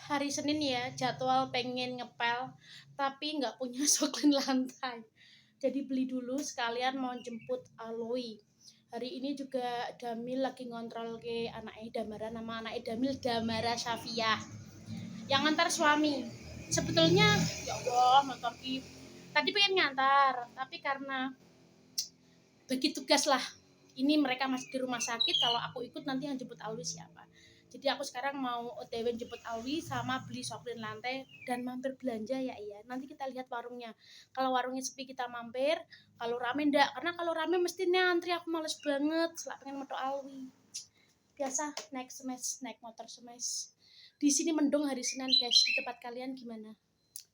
Hari Senin ya, jadwal pengen ngepel, tapi nggak punya soklin lantai. Jadi beli dulu sekalian mau jemput Alwi. Hari ini juga Damil lagi ngontrol ke anak Damara, nama anak Damil Damara Syafiah. Yang ngantar suami. Sebetulnya ya Allah, motor tadi pengen ngantar, tapi karena bagi tugas lah, ini mereka masih di rumah sakit, kalau aku ikut nanti yang jemput Alwi siapa. Jadi aku sekarang mau OTW jemput Alwi sama beli soklin lantai dan mampir belanja ya. Iya, nanti kita lihat warungnya. Kalau warungnya sepi kita mampir, kalau rame enggak, karena kalau rame mesti antri, aku males banget selak pengen metu Alwi. Biasa naik smash, naik motor smash. Di sini mendung hari Senin guys, di tempat kalian gimana?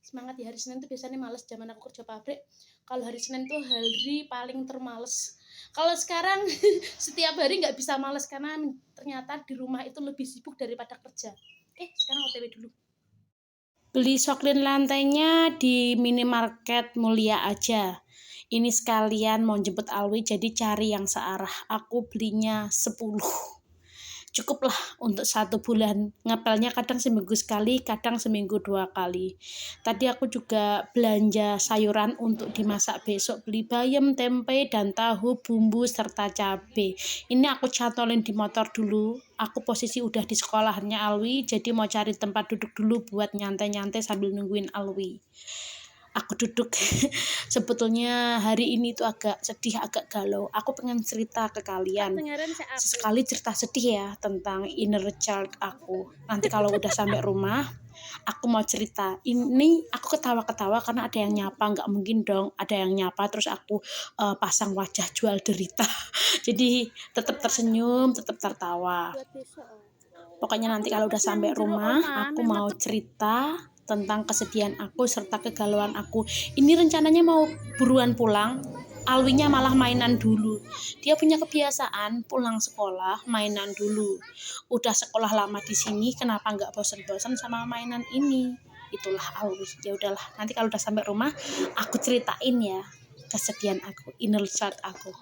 Semangat ya, hari Senin tuh biasanya males zaman aku kerja pabrik. Kalau hari Senin tuh hari paling termales. Kalau sekarang setiap hari nggak bisa males karena ternyata di rumah itu lebih sibuk daripada kerja. Sekarang OTW dulu. Beli soklin lantainya di minimarket Mulia aja. Ini sekalian mau jemput Alwi, jadi cari yang searah. Aku belinya 10. Cukup lah untuk 1 bulan. Ngepelnya kadang seminggu sekali, kadang seminggu 2 kali. Tadi aku juga belanja sayuran untuk dimasak besok, beli bayam, tempe, dan tahu, bumbu, serta cabai. Ini aku cantolin di motor dulu. Aku posisi udah di sekolahannya Alwi, jadi mau cari tempat duduk dulu buat nyantai-nyantai sambil nungguin Alwi. Aku duduk. Sebetulnya hari ini tuh agak sedih, agak galau. Aku pengen cerita ke kalian. Sesekali cerita sedih ya tentang inner child aku. Nanti kalau udah sampai rumah, aku mau cerita. Ini aku ketawa-ketawa karena ada yang nyapa. Nggak mungkin dong ada yang nyapa terus aku pasang wajah jual derita. Jadi tetap tersenyum, tetap tertawa. Pokoknya nanti kalau udah sampai rumah, aku mau cerita tentang kesedihan aku serta kegalauan aku. Ini rencananya mau buruan pulang, Alwinya malah mainan dulu. Dia punya kebiasaan pulang sekolah mainan dulu. Udah sekolah lama di sini, kenapa nggak bosan-bosan sama mainan ini? Itulah Alwi. Ya udahlah, nanti kalau udah sampai rumah, aku ceritain ya kesedihan aku, inner child aku.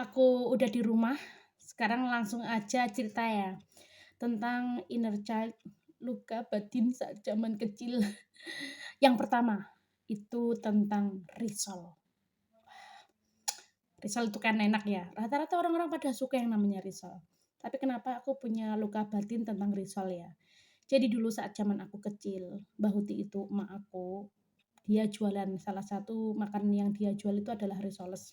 Aku udah di rumah, sekarang langsung aja cerita ya tentang inner child, luka batin saat zaman kecil. Yang pertama itu tentang risol. Risol itu kan enak ya, rata-rata orang-orang pada suka yang namanya risol. Tapi kenapa aku punya luka batin tentang risol ya? Jadi dulu saat zaman aku kecil, Mbah Huti itu emak aku, dia jualan, salah satu makanan yang dia jual itu adalah risoles.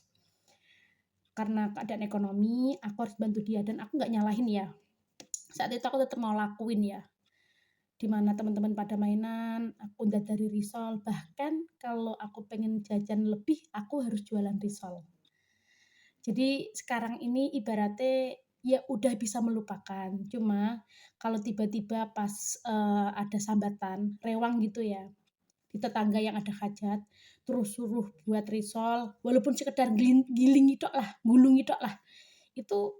Karena keadaan ekonomi, aku harus bantu dia dan aku nggak nyalahin ya. Saat itu aku tetap mau lakuin ya. Dimana teman-teman pada mainan, aku dari risol. Bahkan kalau aku pengen jajan lebih, aku harus jualan risol. Jadi sekarang ini ibaratnya ya udah bisa melupakan. Cuma kalau tiba-tiba pas ada sambatan, rewang gitu ya, di tetangga yang ada hajat, terus suruh buat risol, walaupun sekedar giling itu lah, gulung itu lah, itu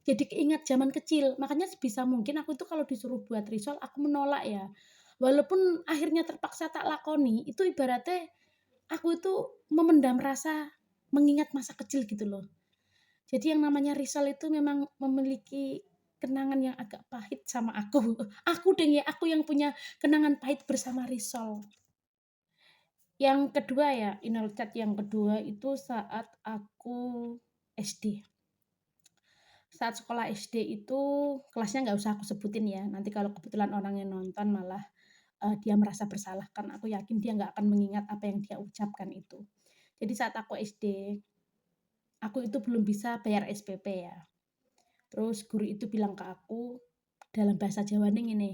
jadi keingat zaman kecil. Makanya sebisa mungkin aku itu kalau disuruh buat risol, aku menolak ya. Walaupun akhirnya terpaksa tak lakoni, itu ibaratnya aku itu memendam rasa mengingat masa kecil gitu loh. Jadi yang namanya risol itu memang memiliki kenangan yang agak pahit sama aku. Aku yang punya kenangan pahit bersama risol. Yang kedua ya, inner child yang kedua itu saat aku SD. Saat sekolah SD itu kelasnya nggak usah aku sebutin ya. Nanti kalau kebetulan orang yang nonton malah dia merasa bersalah, karena aku yakin dia nggak akan mengingat apa yang dia ucapkan itu. Jadi saat aku SD, aku itu belum bisa bayar SPP ya. Terus guru itu bilang ke aku dalam bahasa Jawa ini,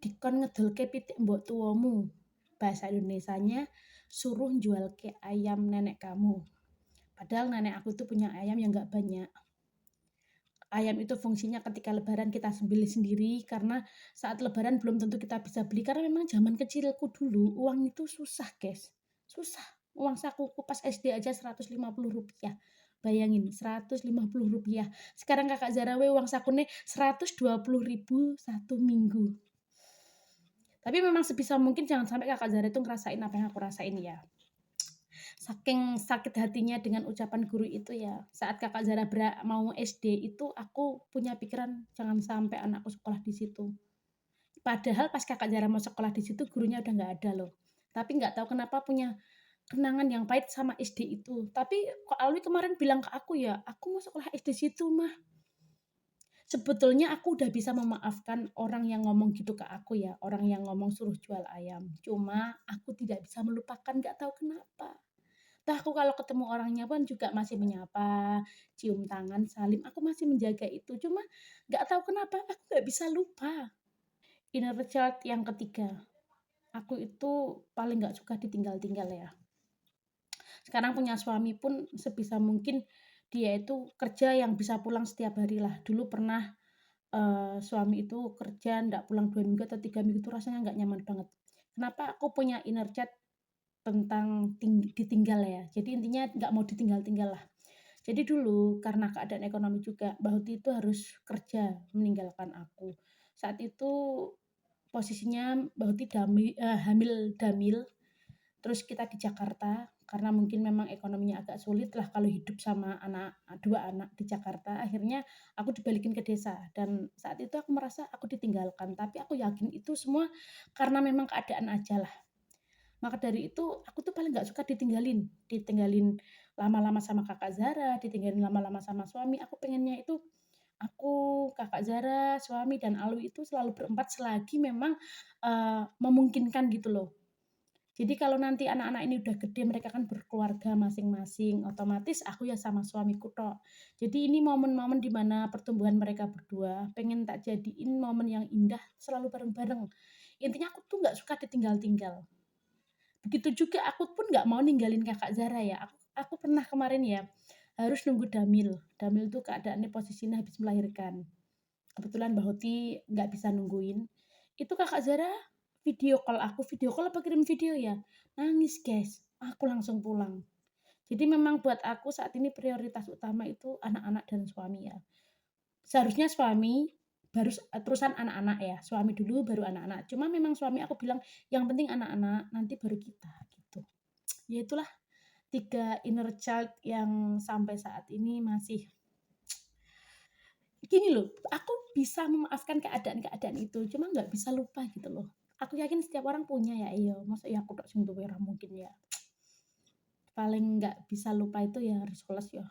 dikon ngedolke pitik mbok tuamu. Bahasa Indonesianya, suruh jual ke ayam nenek kamu. Padahal nenek aku itu punya ayam yang nggak banyak. Ayam itu fungsinya ketika lebaran kita beli sendiri, karena saat lebaran belum tentu kita bisa beli, karena memang zaman kecilku dulu uang itu susah guys, susah. Uang sakuku pas SD aja Rp150. Bayangin, Rp150. Sekarang kakak Zarawe uang sakune Rp120.000 1 minggu. Tapi memang sebisa mungkin jangan sampai kakak Zara itu ngerasain apa yang aku rasain ya. Saking sakit hatinya dengan ucapan guru itu ya, saat kakak Zara mau SD itu aku punya pikiran jangan sampai anakku sekolah di situ. Padahal pas Kakak Zara mau sekolah di situ gurunya udah nggak ada loh. Tapi nggak tahu kenapa punya kenangan yang pahit sama SD itu. Tapi kok Alwi kemarin bilang ke aku ya, "Aku mau sekolah SD situ, Mah." Sebetulnya aku udah bisa memaafkan orang yang ngomong gitu ke aku ya, orang yang ngomong suruh jual ayam. Cuma aku tidak bisa melupakan, nggak tahu kenapa. Entah aku kalau ketemu orangnya pun juga masih menyapa, cium tangan, salim, aku masih menjaga itu. Cuma nggak tahu kenapa aku nggak bisa lupa. Inner child yang ketiga, aku itu paling nggak suka ditinggal-tinggal ya. Sekarang punya suami pun sebisa mungkin dia itu kerja yang bisa pulang setiap hari lah. Dulu pernah suami itu kerja nggak pulang 2 minggu atau 3 minggu itu rasanya nggak nyaman banget. Kenapa aku punya inner child tentang ditinggal ya. Jadi intinya nggak mau ditinggal-tinggal lah. Jadi dulu karena keadaan ekonomi juga, Mbak Huti itu harus kerja meninggalkan aku. Saat itu posisinya Mbak Huti hamil damil, terus kita di Jakarta karena mungkin memang ekonominya agak sulit lah kalau hidup sama dua anak di Jakarta. Akhirnya aku dibalikin ke desa dan saat itu aku merasa aku ditinggalkan. Tapi aku yakin itu semua karena memang keadaan aja lah. Maka dari itu aku tuh paling nggak suka ditinggalin lama-lama sama kakak Zara, ditinggalin lama-lama sama suami. Aku pengennya itu aku, kakak Zara, suami dan Alwi itu selalu berempat selagi memang memungkinkan gitu loh. Jadi kalau nanti anak-anak ini udah gede, mereka kan berkeluarga masing-masing, otomatis aku ya sama suamiku tok. Jadi ini momen-momen di mana pertumbuhan mereka berdua, pengen tak jadiin momen yang indah selalu bareng-bareng. Intinya aku tuh nggak suka ditinggal-tinggal. Begitu juga aku pun nggak mau ninggalin kakak Zara ya. Aku pernah kemarin ya harus nunggu Damil. Damil tuh keadaannya posisinya habis melahirkan. Kebetulan Mbak Hoti nggak bisa nungguin. Itu kakak Zara video call apa kirim video ya? Nangis guys, aku langsung pulang. Jadi memang buat aku saat ini prioritas utama itu anak-anak dan suami ya. Seharusnya suami baru terusan anak-anak ya. Suami dulu baru anak-anak. Cuma memang suami aku bilang yang penting anak-anak nanti baru kita gitu. Ya itulah 3 inner child yang sampai saat ini masih gini loh, aku bisa memaafkan keadaan-keadaan itu, cuma nggak bisa lupa gitu loh. Aku yakin setiap orang punya ya, iya, masa ya aku tok sing duwe ora mungkin ya. Paling nggak bisa lupa itu ya rissoles ya.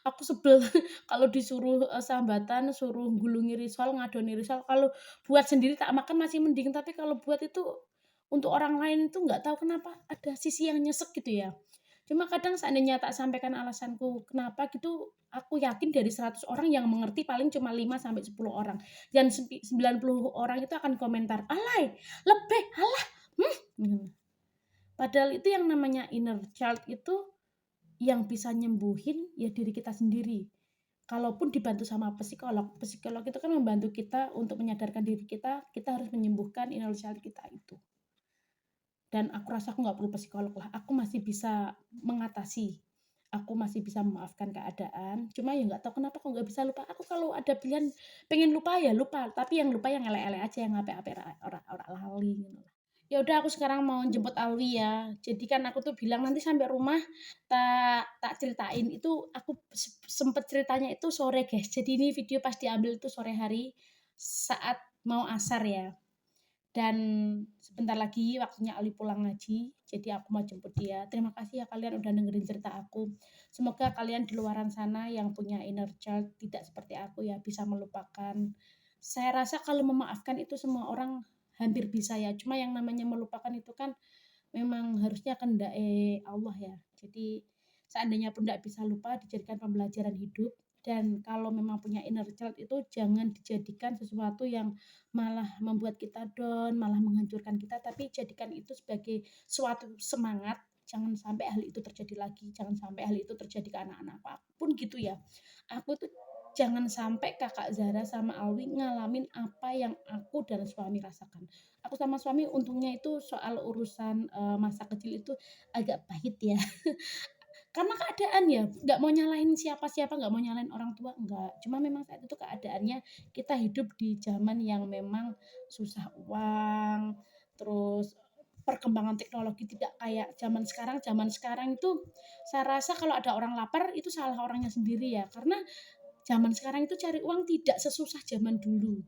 Aku sebel kalau disuruh sambatan, suruh gulungi risol, ngadoni risol, kalau buat sendiri tak makan masih mending, tapi kalau buat itu untuk orang lain itu nggak tahu kenapa ada sisi yang nyesek gitu ya. Cuma kadang seandainya tak sampaikan alasanku kenapa gitu, aku yakin dari 100 orang yang mengerti paling cuma 5 sampai 10 orang. Dan 90 orang itu akan komentar, "Alay, lebih, alah, hmm." Padahal itu yang namanya inner child itu yang bisa nyembuhin ya diri kita sendiri. Kalaupun dibantu sama psikolog, psikolog itu kan membantu kita untuk menyadarkan diri kita, kita harus menyembuhkan inner child kita itu. Dan aku rasa aku nggak perlu psikolog lah, aku masih bisa mengatasi, aku masih bisa memaafkan keadaan, cuma ya nggak tahu kenapa kok nggak bisa lupa. Aku kalau ada pilihan pengen lupa ya lupa, tapi yang lupa yang elek-elek aja, yang apik-apik ora lali gitu. Ya udah aku sekarang mau jemput Alwi ya. Jadi kan aku tuh bilang nanti sampai rumah tak tak ceritain itu aku sempet ceritanya itu sore guys. Jadi ini video pas diambil itu sore hari saat mau asar ya. Dan sebentar lagi waktunya Ali pulang ngaji, jadi aku mau jemput dia. Terima kasih ya kalian udah dengerin cerita aku. Semoga kalian di luaran sana yang punya inner child tidak seperti aku ya, bisa melupakan. Saya rasa kalau memaafkan itu semua orang hampir bisa ya. Cuma yang namanya melupakan itu kan memang harusnya kehendak Allah ya. Jadi seandainya pun tidak bisa lupa, dijadikan pembelajaran hidup. Dan kalau memang punya inner child itu jangan dijadikan sesuatu yang malah membuat kita down, malah menghancurkan kita, tapi jadikan itu sebagai suatu semangat. Jangan sampai hal itu terjadi lagi, jangan sampai hal itu terjadi ke anak-anak apapun gitu ya. Aku tuh jangan sampai kakak Zara sama Alwi ngalamin apa yang aku dan suami rasakan. Aku sama suami untungnya itu soal urusan masa kecil itu agak pahit ya. Karena keadaan ya, nggak mau nyalahin siapa-siapa, nggak mau nyalahin orang tua, enggak. Cuma memang saat itu keadaannya kita hidup di zaman yang memang susah uang, terus perkembangan teknologi tidak kayak zaman sekarang. Zaman sekarang itu saya rasa kalau ada orang lapar itu salah orangnya sendiri ya, karena zaman sekarang itu cari uang tidak sesusah zaman dulu.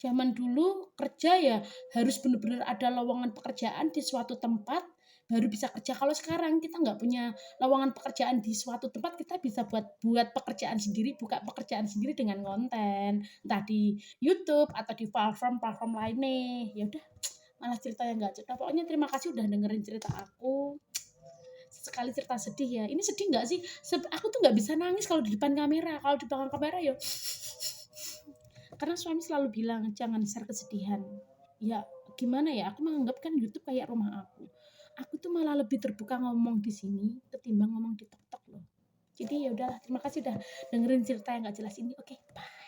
Zaman dulu kerja ya harus benar-benar ada lowongan pekerjaan di suatu tempat baru bisa kerja. Kalau sekarang kita nggak punya lowongan pekerjaan di suatu tempat, kita bisa buat pekerjaan sendiri, buka pekerjaan sendiri dengan konten, entah di YouTube atau di platform-platform lainnya. Ya udah, malah cerita yang nggak cerita. Pokoknya terima kasih udah dengerin cerita aku. Sekali cerita sedih ya. Ini sedih nggak sih? Aku tuh nggak bisa nangis kalau di depan kamera. Kalau di belakang kamera ya karena suami selalu bilang jangan share kesedihan. Ya gimana ya, aku menganggap kan YouTube kayak rumah aku tuh malah lebih terbuka ngomong di sini ketimbang ngomong di TikTok loh. Jadi ya udahlah, terima kasih udah dengerin cerita yang gak jelas ini. Oke, bye.